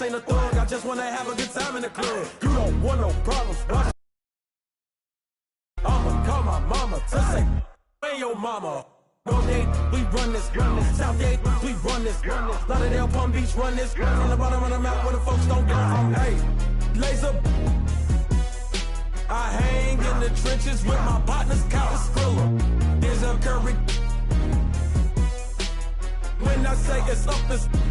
ain't a thug, I just wanna have a good time in the club. You don't want no problems, watch. I'ma call my mama to say, hey your mama. North Gate, we run this. South Gate, we run this. Lauderdale, Palm Beach, run this. In the bottom of the map where the folks don't go. Hey, laser. I hang in the trenches with my partners, Kyle Skrilla. There's a Curry. When I say it's up,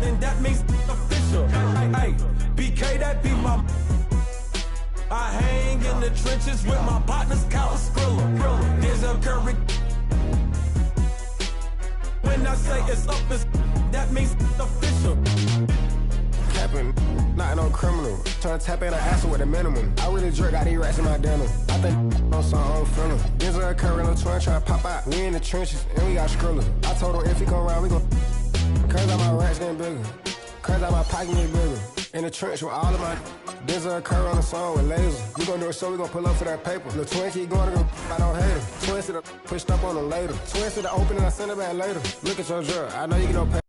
then that means official. Hey, BK, that be my. I hang in the trenches with my partners, Kyle Skrilla. There's a Curry. When I say it's up, that means official. Capping, not no criminal. Trying to tap in an ass with a minimum. I really jerk out these rats in my denim. I think on some own feeling. There's a current little twin trying to pop out. We in the trenches and we got Skrilla. I told him if he come around, we gon' curves out my rats getting bigger. Curves out my pocket getting bigger. In the trench with all of my. There's a curve on the song with lasers. We gon' do a show, we gon' pull up for that paper. The twin keep going, I don't hate her. Twins to the pushed up on them later. Twins to the open and I send it back later. Look at your jerk, I know you get no pay.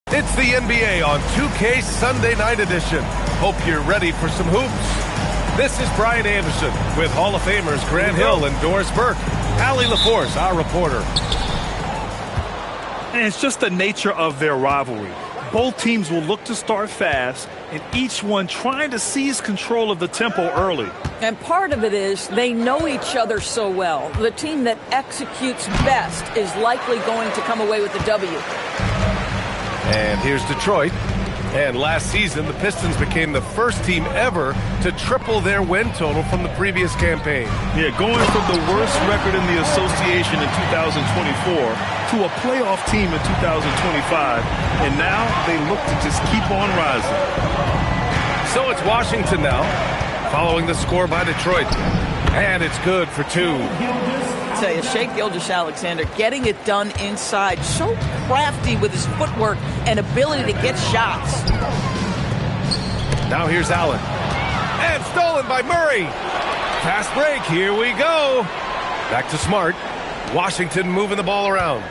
It's the NBA on 2K Sunday Night Edition. Hope you're ready for some hoops. This is Brian Anderson with Hall of Famers Grant Hill and Doris Burke. Allie LaForce, our reporter. And it's just the nature of their rivalry. Both teams will look to start fast, and each one trying to seize control of the tempo early. And part of it is they know each other so well. The team that executes best is likely going to come away with the W. And here's Detroit. And last season, the Pistons became the first team ever to triple their win total from the previous campaign. Yeah, going from the worst record in the association in 2024 to a playoff team in 2025. And now they look to just keep on rising. So it's Washington now, following the score by Detroit. And it's good for two. I tell you, Shai Gilgeous-Alexander getting it done inside, so crafty with his footwork and ability to get shots. Now here's Allen. And stolen by Murray. Fast break, here we go. Back to Smart. Washington moving the ball around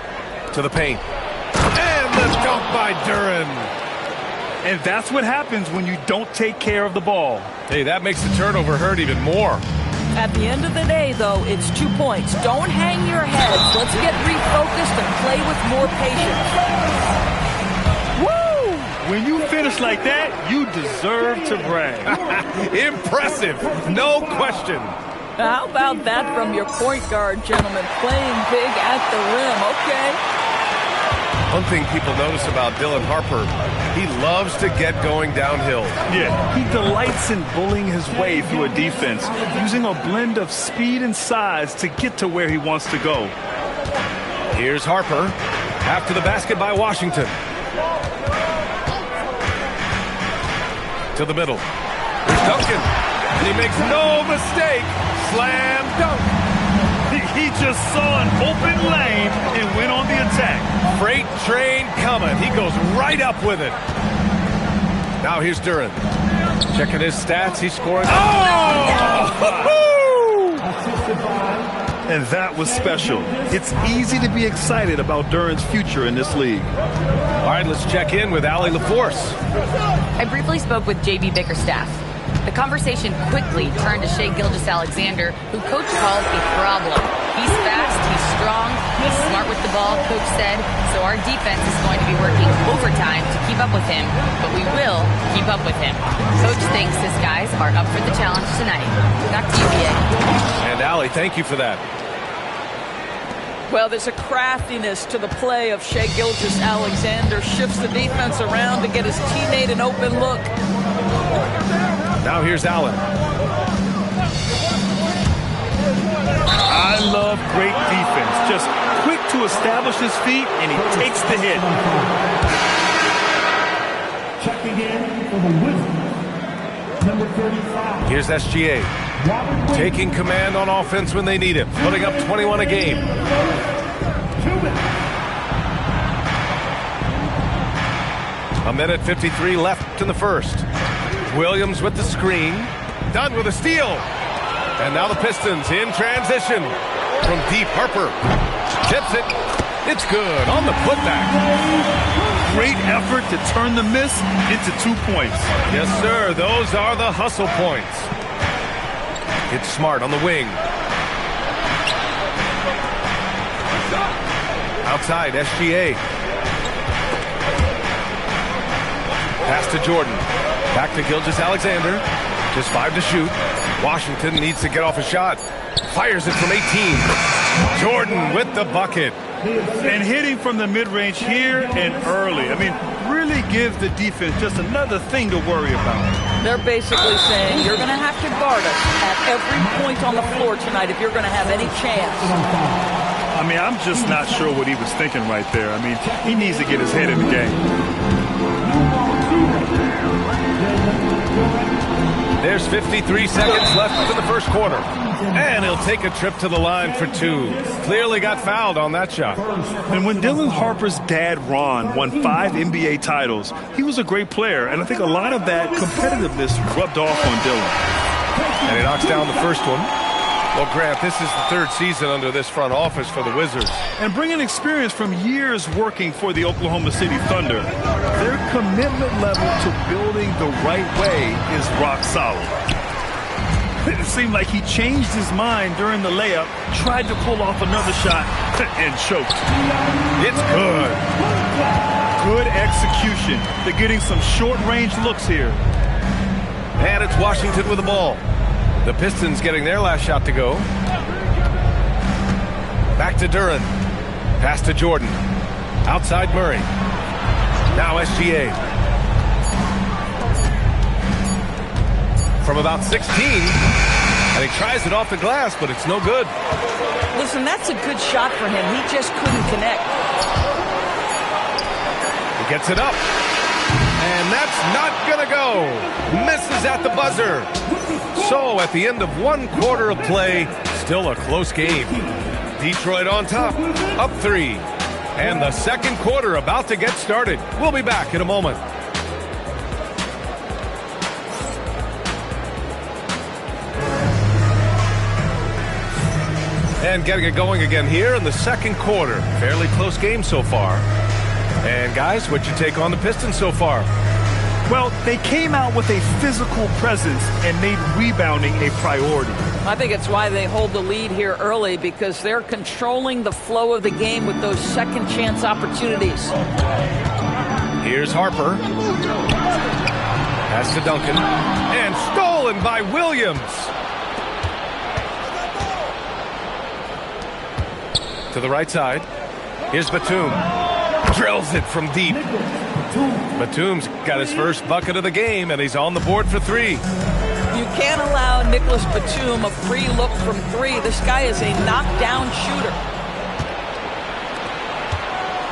to the paint. And the dunk by Duren. And that's what happens when you don't take care of the ball. Hey, that makes the turnover hurt even more. At the end of the day, though, it's 2 points. Don't hang your heads. Let's get refocused and play with more patience. Woo! When you finish like that, you deserve to brag. Impressive, no question. How about that from your point guard, gentlemen? Playing big at the rim, okay? One thing people notice about Dylan Harper, he loves to get going downhill. Yeah, he delights in bullying his way through a defense, using a blend of speed and size to get to where he wants to go. Here's Harper, after the basket by Washington. To the middle. Here's Duncan, and he makes no mistake. Slam dunk. He just saw an open lane and went on the attack. Freight train coming. He goes right up with it. Now here's Duren. Checking his stats. He's scoring. Oh! And that was special. It's easy to be excited about Duren's future in this league. All right, let's check in with Allie LaForce. I briefly spoke with J.B. Bickerstaff. The conversation quickly turned to Shai Gilgeous-Alexander, who Coach called a problem. He's fast, he's strong, he's smart with the ball, Coach said, so our defense is going to be working overtime to keep up with him, but we will keep up with him. Coach thinks his guys are up for the challenge tonight. Back to you, BA. And Allie, thank you for that. Well, there's a craftiness to the play of Shai Gilgeous-Alexander. Shifts the defense around to get his teammate an open look. Now here's Allen. I love great defense. Just quick to establish his feet, and he takes the hit. Checking in for the Wizards, number 35. Here's SGA. Taking command on offense when they need it. Putting up 21 a game. A minute 53 left in the first. Williams with the screen. Done with a steal. And now the Pistons in transition. From deep, Harper tips it. It's good on the putback. Great effort to turn the miss into 2 points. Yes, sir. Those are the hustle points. It's Smart on the wing. Outside, SGA. Pass to Jordan. Back to Gilgeous-Alexander. Just 5 to shoot. Washington needs to get off a shot. Fires it from 18. Jordan with the bucket. And hitting from the mid-range here and early. I mean, really gives the defense just another thing to worry about. They're basically saying you're going to have to guard us at every point on the floor tonight if you're going to have any chance. I mean, I'm just not sure what he was thinking right there. I mean, he needs to get his head in the game. There's 53 seconds left in the first quarter. And he'll take a trip to the line for 2. Clearly got fouled on that shot. And when Dylan Harper's dad, Ron, won 5 NBA titles, he was a great player. And I think a lot of that competitiveness rubbed off on Dylan. And he knocks down the first one. Well, Grant, this is the 3rd season under this front office for the Wizards. And bringing experience from years working for the Oklahoma City Thunder, their commitment level to building the right way is rock solid. It seemed like he changed his mind during the layup, tried to pull off another shot, and choked. It's good. Good execution. They're getting some short-range looks here. And it's Washington with the ball. The Pistons getting their last shot to go. Back to Duren. Pass to Jordan. Outside Murray. Now SGA. From about 16. And he tries it off the glass, but it's no good. Listen, that's a good shot for him. He just couldn't connect. He gets it up. And that's not going to go. Misses at the buzzer. So at the end of 1 quarter of play, still a close game. Detroit on top, up 3. And the second quarter about to get started. We'll be back in a moment. And getting it going again here in the second quarter. Fairly close game so far. And guys, what'd you take on the Pistons so far? Well, they came out with a physical presence and made rebounding a priority. I think it's why they hold the lead here early, because they're controlling the flow of the game with those second chance opportunities. Here's Harper. Pass to Duncan. And stolen by Williams. To the right side. Here's Batum. Drills it from deep. Batum's got his first bucket of the game, and he's on the board for 3. You can't allow Nicholas Batum a free look from 3. This guy is a knockdown shooter.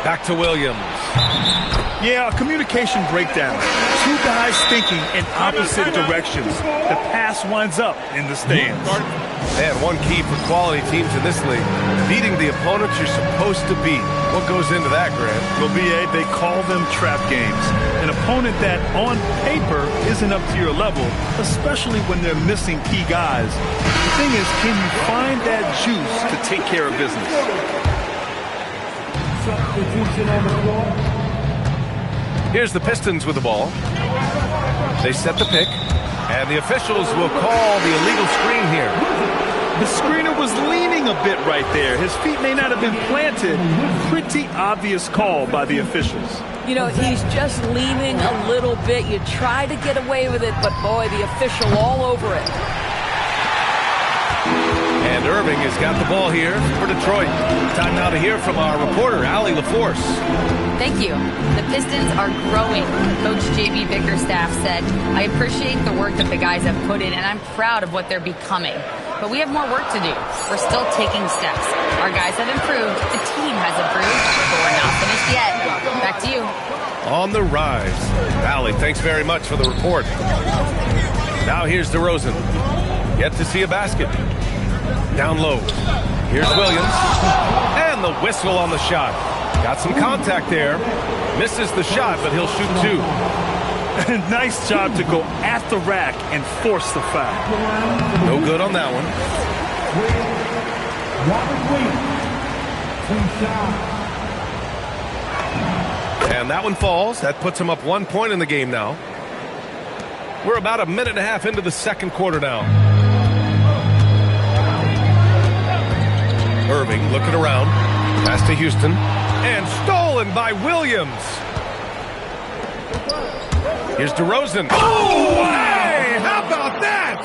Back to Williams. Yeah, a communication breakdown. 2 guys thinking in opposite directions. The pass winds up in the stands. And one key for quality teams in this league, beating the opponents you're supposed to beat. What goes into that, Grant? Well, B.A., they call them trap games. An opponent that, on paper, isn't up to your level, especially when they're missing key guys. The thing is, can you find that juice to take care of business? Substitution on the floor. Here's the Pistons with the ball. They set the pick, and the officials will call the illegal screen here. The screener was leaning a bit right there. His feet may not have been planted. Pretty obvious call by the officials. You know, he's just leaning a little bit. You try to get away with it, but boy, the official all over it. And Irving has got the ball here for Detroit. Time now to hear from our reporter, Allie LaForce. Thank you. The Pistons are growing, Coach J.B. Bickerstaff said. I appreciate the work that the guys have put in, and I'm proud of what they're becoming. But we have more work to do. We're still taking steps. Our guys have improved. The team has improved, but we're not finished yet. Back to you. On the rise. Allie, thanks very much for the report. Now here's DeRozan. Yet to see a basket. Down low. Here's Williams. And the whistle on the shot. Got some contact there. Misses the shot, but he'll shoot 2. Nice job to go at the rack and force the foul. No good on that one. And that one falls. That puts him up 1 point in the game now. We're about a minute and a half into the second quarter now. Irving looking around. Pass to Houston. And stolen by Williams. Here's DeRozan. Oh, hey! How about that?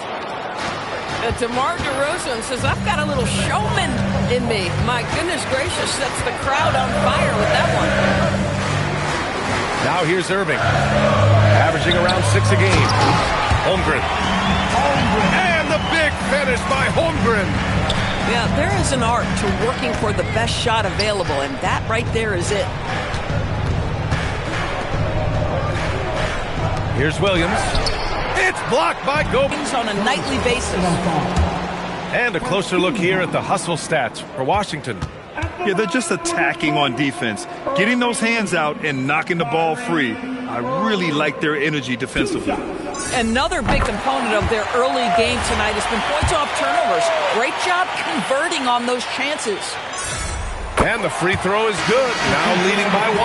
DeMar DeRozan says, I've got a little showman in me. My goodness gracious, sets the crowd on fire with that one. Now here's Irving. Averaging around 6 a game. Holmgren. And the big finish by Holmgren. Yeah, there is an art to working for the best shot available, and that right there is it. Here's Williams. It's blocked by Gobert on a nightly basis. And a closer look here at the hustle stats for Washington. Yeah, they're just attacking on defense, getting those hands out and knocking the ball free. I really like their energy defensively. Another big component of their early game tonight has been points off turnovers. Great job converting on those chances. And the free throw is good. Now leading by 1.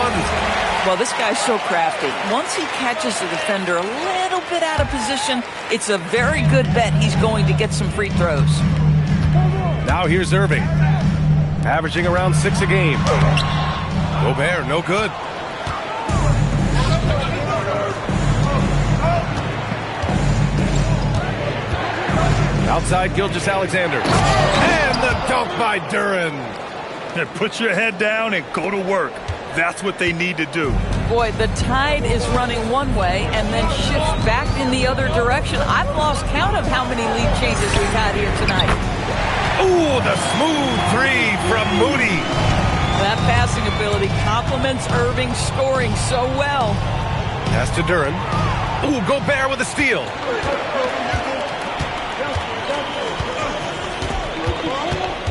Well, this guy's so crafty. Once he catches the defender a little bit out of position, it's a very good bet he's going to get some free throws. Now here's Irving. Averaging around 6 a game. Gobert, no good. Outside Gilgeous-Alexander. And the dunk by Duren. Put your head down and go to work. That's what they need to do. Boy, the tide is running one way and then shifts back in the other direction. I've lost count of how many lead changes we've had here tonight. Ooh, the smooth 3 from Moody. That passing ability complements Irving scoring so well. Pass to Duren. Ooh, Gobert with a steal.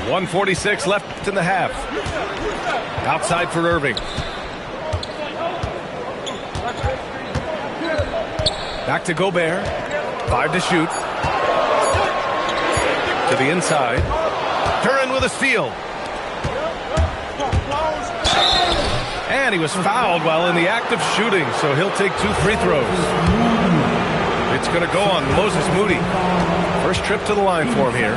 .146 left in the half. Outside for Irving. Back to Gobert. 5 to shoot. To the inside. Duren with a steal. And he was fouled while in the act of shooting, so he'll take 2 free throws. It's going to go on Moses Moody. First trip to the line for him here.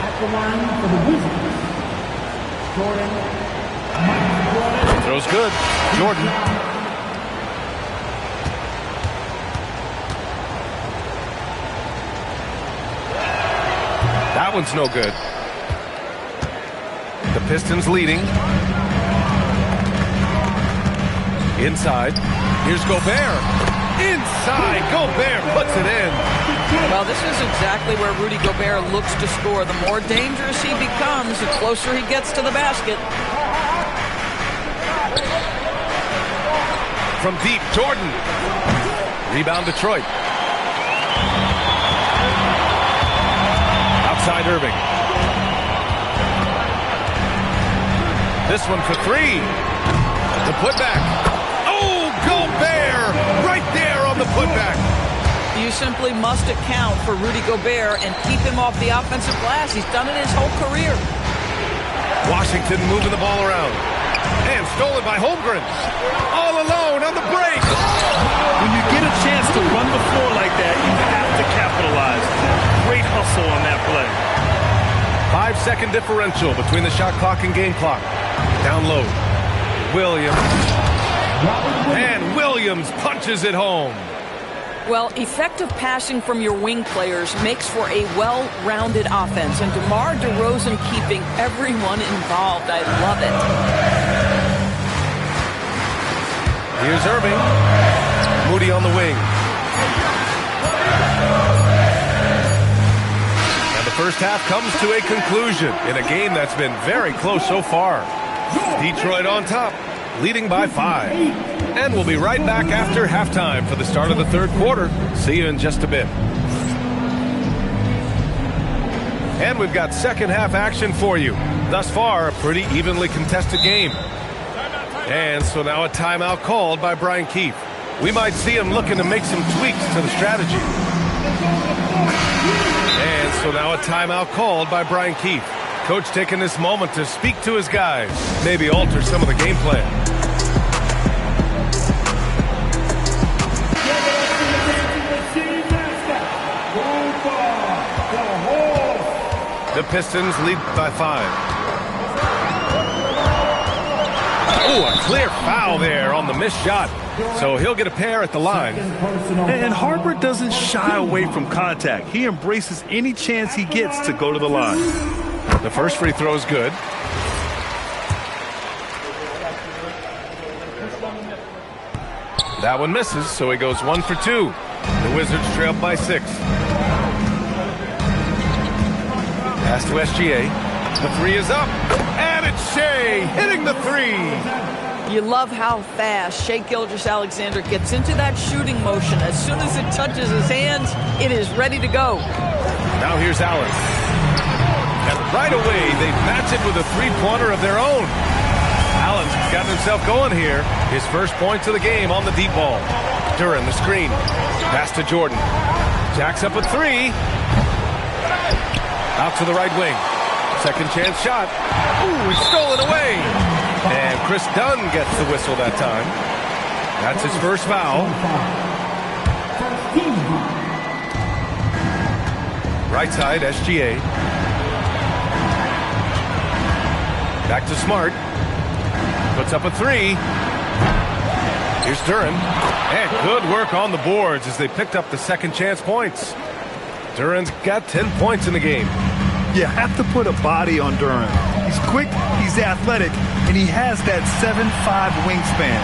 At the line for the Wizards, Jordan. Throws good. Jordan. That one's no good. The Pistons leading. Inside. Here's Gobert. Inside. Gobert puts it in. Well, this is exactly where Rudy Gobert looks to score. The more dangerous he becomes, the closer he gets to the basket. From deep, Jordan. Rebound, Detroit. Outside, Irving. This one for three. The putback. Oh, Gobert! Right there on the putback. You simply must account for Rudy Gobert and keep him off the offensive glass. He's done it his whole career. Washington moving the ball around. And stolen by Holmgren. All alone on the break. When you get a chance to run the floor like that, you have to capitalize. Great hustle on that play. 5-second differential between the shot clock and game clock. Down low. Williams. And Williams punches it home. Well, effective passing from your wing players makes for a well-rounded offense, and DeMar DeRozan keeping everyone involved. I love it. Here's Irving. Moody on the wing. And the first half comes to a conclusion in a game that's been very close so far. Detroit on top, leading by 5. And we'll be right back after halftime for the start of the third quarter. See you in just a bit. And we've got second half action for you. Thus far, a pretty evenly contested game. And so now a timeout called by Brian Keefe. We might see him looking to make some tweaks to the strategy. And so now a timeout called by Brian Keefe. Coach taking this moment to speak to his guys, maybe alter some of the game plan. The Pistons lead by 5. Oh, a clear foul there on the missed shot. So he'll get a pair at the line. And Harper doesn't shy away from contact. He embraces any chance he gets to go to the line. The first free throw is good. That one misses, so he goes 1 for 2. The Wizards trail by 6. Pass to SGA. The three is up. And it's Shea hitting the three. You love how fast Shai Gilgeous-Alexander gets into that shooting motion. As soon as it touches his hands, it is ready to go. Now here's Allen. And right away, they match it with a three-pointer of their own. Allen's gotten himself going here. His first points of the game on the deep ball. Duran, the screen. Pass to Jordan. Jacks up a three. Out to the right wing. Second chance shot. Ooh, he's stolen away. And Chris Dunn gets the whistle that time. That's his first foul. Right side, SGA. Back to Smart. Puts up a three. Here's Duran. And good work on the boards as they picked up the second chance points. Duran's got 10 points in the game. You have to put a body on Duran. He's quick, he's athletic, and he has that 7'5" wingspan.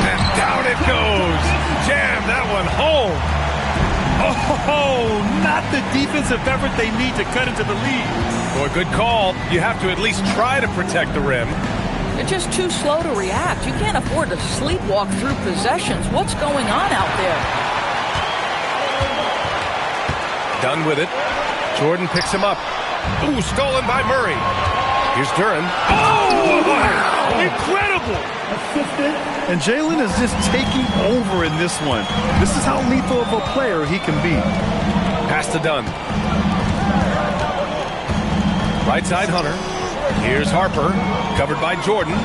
And down it goes. Jam that one home. Oh, not the defensive effort they need to cut into the lead. Boy, good call. You have to at least try to protect the rim. They're just too slow to react. You can't afford to sleepwalk through possessions. What's going on out there? Done with it. Jordan picks him up. Ooh, stolen by Murray. Here's Duran. Oh, wow. Incredible. And Jalen is just taking over in this one. This is how lethal of a player he can be. Pass to Dunn. Right side, Hunter. Here's Harper, covered by Jordan.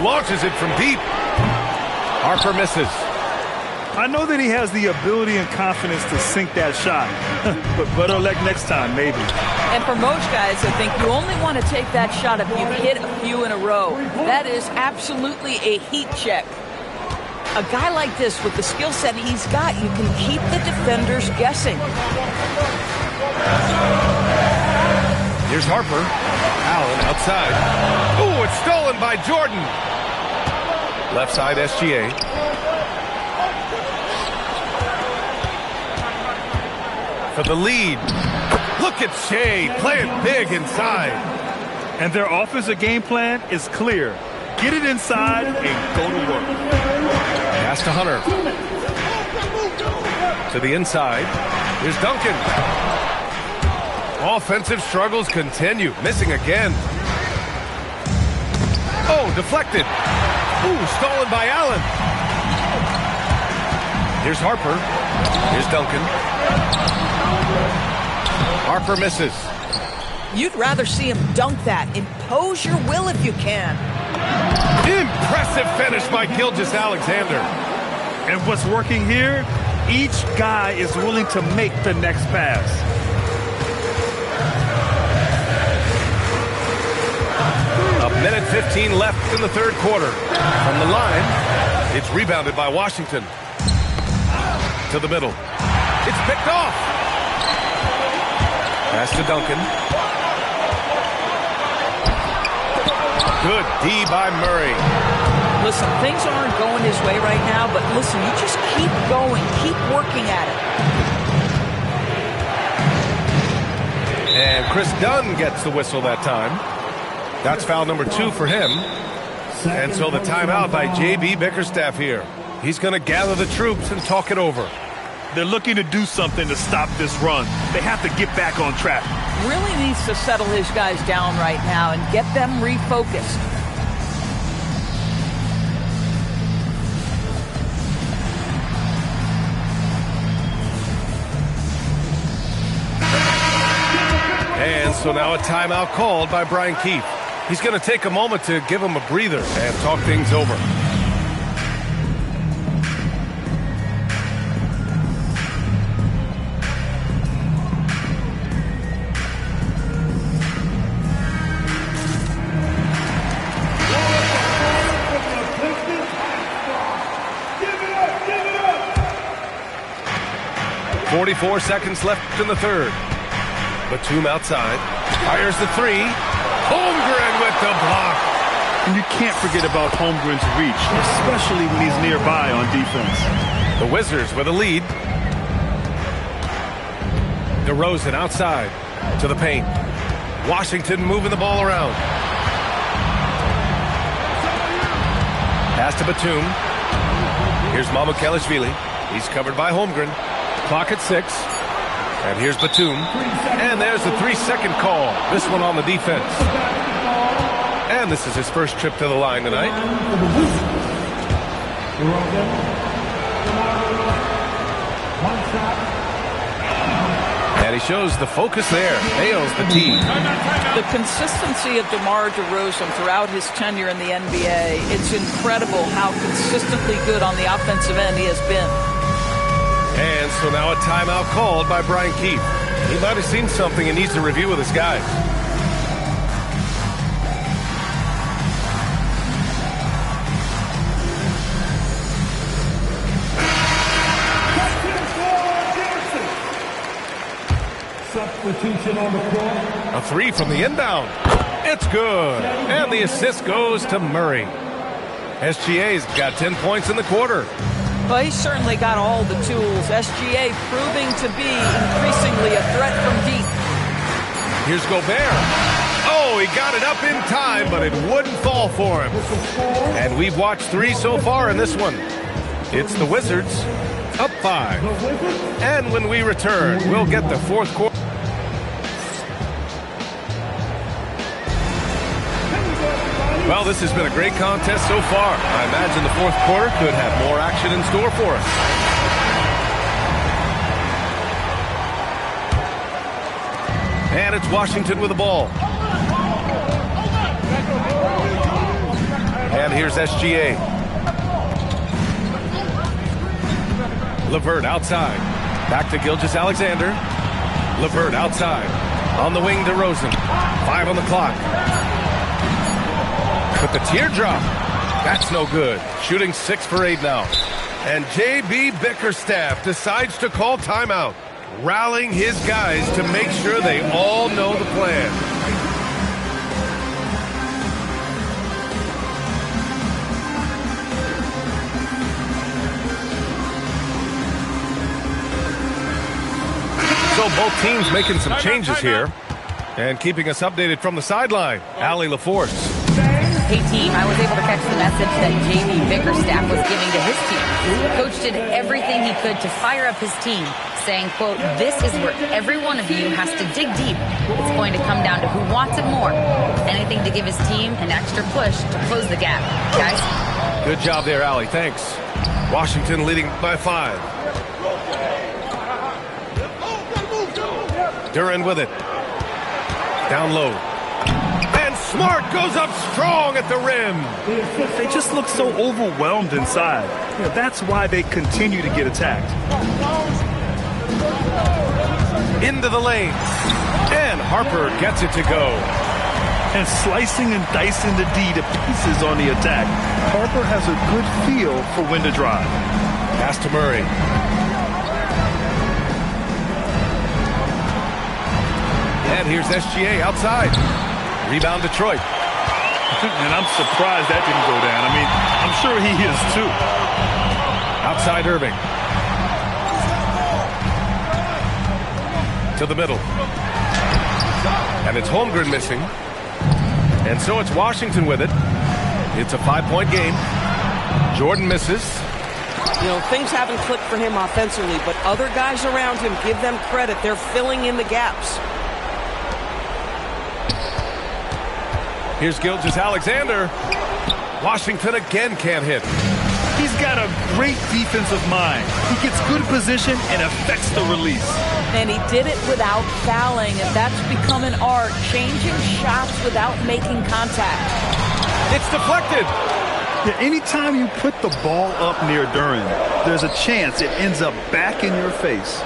Launches it from deep. Harper misses. I know that he has the ability and confidence to sink that shot, but better luck next time, maybe. And for most guys, I think you only want to take that shot if you hit a few in a row. That is absolutely a heat check. A guy like this, with the skill set he's got, you can keep the defenders guessing. Here's Harper. Allen outside. Ooh, it's stolen by Jordan. Left side SGA. For the lead. Look at Shea playing big inside. And their offensive game plan is clear. Get it inside and go to work. Pass to Hunter. To the inside. Here's Duncan. Offensive struggles continue. Missing again. Oh, deflected. Ooh, stolen by Allen. Here's Harper. Here's Duncan. Harper misses. You'd rather see him dunk that. Impose your will if you can. Impressive finish by Gilgeous-Alexander. And what's working here, each guy is willing to make the next pass. A minute 15 left in the third quarter. From the line, it's rebounded by Washington. To the middle. It's picked off. Pass to Duncan. Good D by Murray. Listen, things aren't going his way right now, but listen, you just keep going, keep working at it. And Chris Dunn gets the whistle that time. That's foul number 2 for him. And so the timeout by J.B. Bickerstaff here. He's going to gather the troops and talk it over. They're looking to do something to stop this run. They have to get back on track. Really needs to settle his guys down right now and get them refocused. And so now a timeout called by Brian Keefe. He's going to take a moment to give him a breather and talk things over. Give it up! 44 seconds left in the third. Batum outside. Fires the three. Holmgren with the block. And you can't forget about Holmgren's reach, especially when he's nearby on defense. The Wizards with a lead. DeRozan outside to the paint. Washington moving the ball around. Pass to Batum. Here's Mamukelashvili. He's covered by Holmgren. Clock at 6. And here's Batum. And there's the 3-second call. This one on the defense. And this is his first trip to the line tonight. And he shows the focus there. Nails the tee. The consistency of DeMar DeRozan throughout his tenure in the NBA, it's incredible how consistently good on the offensive end he has been. And so now a timeout called by Brian Keefe. He might have seen something and needs to review with his guys. Substitution on the court. A three from the inbound. It's good. And the assist goes to Murray. SGA's got 10 points in the quarter. Well, he's certainly got all the tools. SGA proving to be increasingly a threat from deep. Here's Gobert. Oh, he got it up in time, but it wouldn't fall for him. And we've watched 3 so far in this one. It's the Wizards up 5. And when we return, we'll get the fourth quarter. Well, this has been a great contest so far. I imagine the fourth quarter could have more action in store for us. And it's Washington with the ball. And here's SGA. LeVert outside. Back to Gilgeous-Alexander. LeVert outside. On the wing, DeRozan. 5 on the clock. But the teardrop, that's no good. Shooting 6 for 8 now. And J.B. Bickerstaff decides to call timeout, rallying his guys to make sure they all know the plan. So both teams making some changes here. And keeping us updated from the sideline, Allie LaForce. Hey team, I was able to catch the message that J.B. Bickerstaff was giving to his team. Coach did everything he could to fire up his team, saying, quote, "This is where every one of you has to dig deep. It's going to come down to who wants it more. Anything to give his team an extra push to close the gap. Guys." Good job there, Allie. Thanks. Washington leading by 5. Duren with it. Down low. And Smart goes up strong at the rim. They just look so overwhelmed inside. That's why they continue to get attacked. Into the lane. And Harper gets it to go. And slicing and dicing the D to pieces on the attack. Harper has a good feel for when to drive. Pass to Murray. And here's SGA outside. Rebound Detroit. And I'm surprised that didn't go down. I mean, I'm sure he is too. Outside Irving. To the middle. And it's Holmgren missing. And so it's Washington with it. It's a 5-point game. Jordan misses. You know, things haven't clicked for him offensively, but other guys around him, give them credit. They're filling in the gaps. Here's Gilgeous-Alexander. Washington again can't hit. He's got a great defensive mind. He gets good position and affects the release. And he did it without fouling, and that's become an art, changing shots without making contact. It's deflected. Yeah, anytime you put the ball up near Duren, there's a chance it ends up back in your face.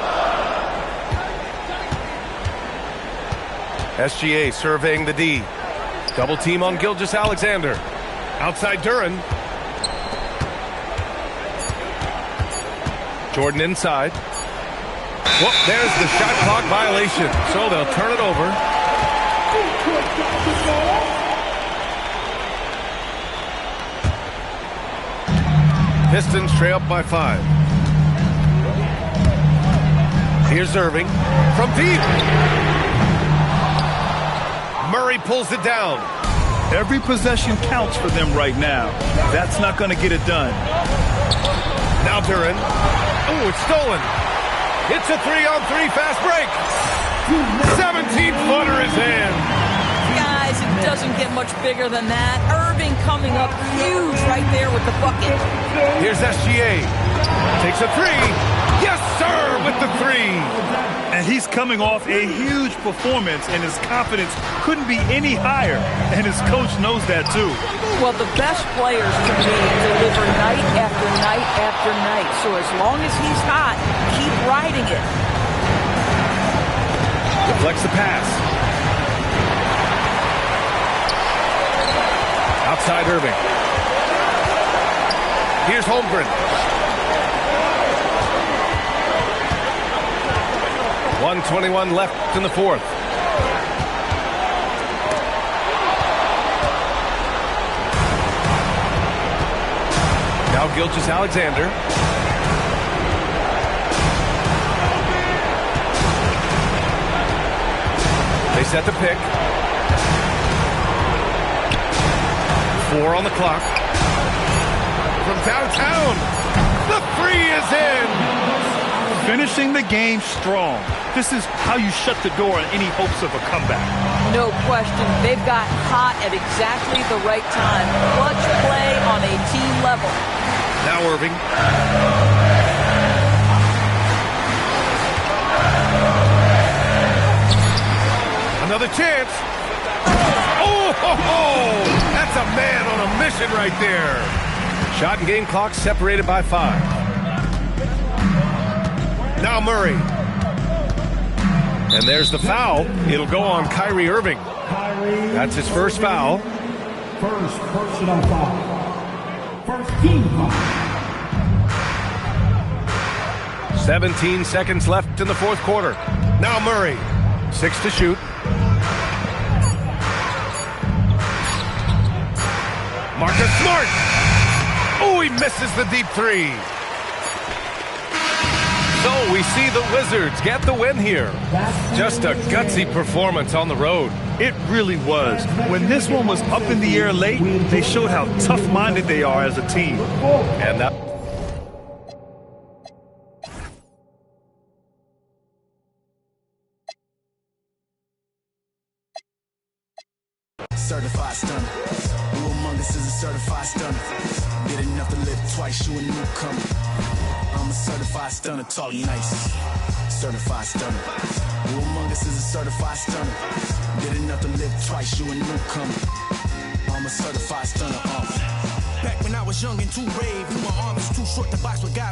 SGA surveying the D. Double team on Gilgeous-Alexander. Outside Duren. Jordan inside. Whoop, there's the shot clock violation. So they'll turn it over. Pistons trail up by 5. Here's Irving from deep. Murray pulls it down. Every possession counts for them right now. That's not going to get it done. Now Duren. Oh, it's stolen. It's a 3-on-3 fast break. 17-footer is in. Guys, it doesn't get much bigger than that. Irving coming up huge right there with the bucket. Here's SGA. Takes a 3. Yes, sir, with the 3. And he's coming off a huge performance, and his confidence couldn't be any higher. And his coach knows that, too. Well, the best players, to me, deliver night after night after night. So as long as he's hot, keep riding it. Deflects the pass. Outside Irving. Here's Holmgren. 1:21 left in the fourth. Now Gilgeous-Alexander. They set the pick. 4 on the clock. From downtown, the 3 is in. Finishing the game strong. This is how you shut the door on any hopes of a comeback. No question. They've got hot at exactly the right time. Clutch play on a team level. Now Irving. Another chance. Oh, that's a man on a mission right there. Shot and game clock separated by 5. Now Murray. And there's the foul. It'll go on Kyrie Irving. That's his first foul. First personal foul. First team foul. 17 seconds left in the fourth quarter. Now Murray. 6 to shoot. Marcus Smart. Oh, he misses the deep three. So we see the Wizards get the win here. Just a gutsy performance on the road. It really was. When this one was up in the air late, they showed how tough-minded they are as a team. And that... Certified stunner. Who among us is a certified stunner? Did enough to live twice, you a newcomer. I'm a certified stunner, talk nice. Certified stunner. Who among us is a certified stunner? Did enough to live twice, you a newcomer. I'm a certified stunner. Back when I was young and too brave, knew my arm was too short to box with guys.